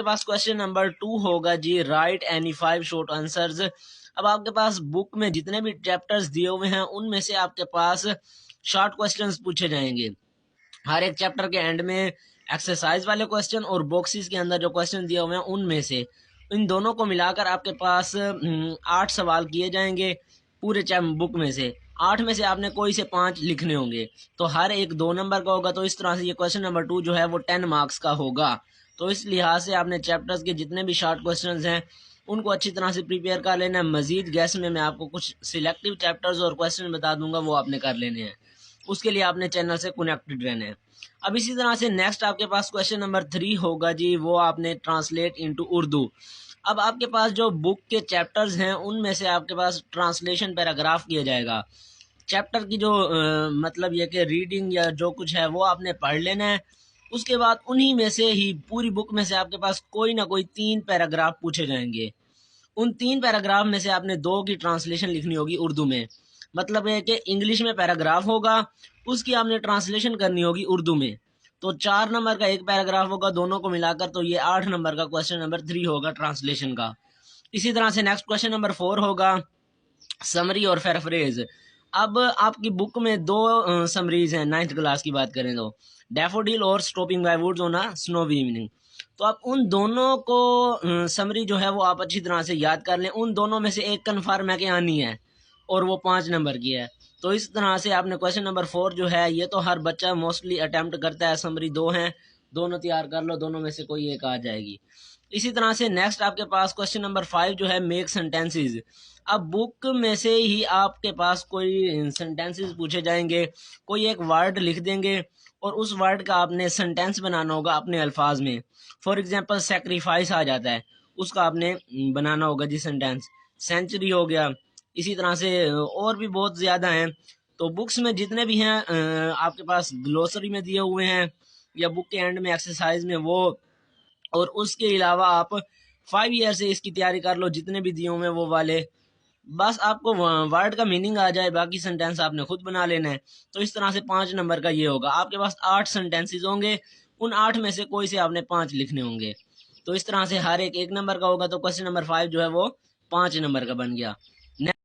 के पास question number 2 होगा जी, right any 5 short answers. अब आपके पास बुक में जितने भी चैप्टर्स दिए हुए हैं उनमें से आपके पास शॉर्ट क्वेश्चंस पूछे जाएंगे। हर एक चैप्टर के एंड में एक्सरसाइज वाले क्वेश्चन और बॉक्सेस के अंदर जो क्वेश्चन दिए हुए हैं उनमें से इन दोनों को मिलाकर आपके पास 8 सवाल किए जाएंगे पूरे बुक में से। 8 में से आपने कोई से 5 लिखने होंगे, तो हर एक 2 नंबर का होगा। तो इस तरह से ये क्वेश्चन नंबर 2 जो है वो 10 मार्क्स का होगा। तो इस लिहाज से आपने चैप्टर्स के जितने भी शॉर्ट क्वेश्चंस हैं उनको अच्छी तरह से प्रिपेयर कर लेना है। मजीद गैस में मैं आपको कुछ सिलेक्टिव चैप्टर्स और क्वेश्चन बता दूंगा, वो आपने कर लेने हैं। उसके लिए आपने चैनल से कनेक्टेड रहना है। अब इसी तरह से नेक्स्ट आपके पास क्वेश्चन नंबर 3 होगा जी, वो आपने ट्रांसलेट इनटू उर्दू। अब आपके पास जो बुक के चैप्टर्स हैं उनमें से आपके पास ट्रांसलेशन पैराग्राफ किया जाएगा। चैप्टर की जो मतलब ये कि रीडिंग या जो कुछ है वो आपने पढ़ लेना है। उसके बाद उन्हीं में से ही पूरी बुक में से आपके पास कोई ना कोई 3 पैराग्राफ पूछे जाएंगे। उन 3 पैराग्राफ में से आपने 2 की ट्रांसलेशन लिखनी होगी उर्दू में। मतलब है कि इंग्लिश में पैराग्राफ होगा, उसकी आपने ट्रांसलेशन करनी होगी उर्दू में। तो 4 नंबर का एक पैराग्राफ होगा दोनों को मिलाकर, तो ये 8 नंबर का क्वेश्चन नंबर 3 होगा ट्रांसलेशन का। इसी तरह से नेक्स्ट क्वेश्चन नंबर 4 होगा समरी और पैराफ्रेज। अब आपकी बुक में 2 समरीज हैं 9th क्लास की बात करें तो, डैफोडिल और stopping by woods on a snowy evening. तो आप उन दोनों को समरी जो है वो आप अच्छी तरह से याद कर लें। उन दोनों में से एक कन्फर्म है कि आनी है और वो 5 नंबर की है। तो इस तरह से आपने क्वेश्चन नंबर 4 जो है ये तो हर बच्चा मोस्टली अटेम्प्ट करता है। समरी 2 हैं, दोनों तैयार कर लो, दोनों में से कोई एक आ जाएगी। इसी तरह से नेक्स्ट आपके पास क्वेश्चन नंबर 5 जो है मेक सेंटेंसेस। अब बुक में से ही आपके पास कोई सेंटेंसेस पूछे जाएंगे, कोई एक वर्ड लिख देंगे और उस वर्ड का आपने सेंटेंस बनाना होगा अपने अल्फाज में। फॉर एग्जांपल सेक्रीफाइस आ जाता है, उसका आपने बनाना होगा जी सेंटेंस। सेंचुरी हो गया, इसी तरह से और भी बहुत ज़्यादा हैं। तो बुक्स में जितने भी हैं आपके पास ग्लोसरी में दिए हुए हैं या बुक के एंड में एक्सरसाइज में वो, और उसके अलावा आप 5 ईयर से इसकी तैयारी कर लो जितने भी दिए हुए हैं वो वाले। बस आपको वर्ड का मीनिंग आ जाए, बाकी सेंटेंस आपने खुद बना लेना है। तो इस तरह से 5 नंबर का ये होगा। आपके पास 8 सेंटेंसेस होंगे, उन 8 में से कोई से आपने 5 लिखने होंगे। तो इस तरह से हर एक 1 नंबर का होगा। तो क्वेश्चन नंबर 5 जो है वो 5 नंबर का बन गया।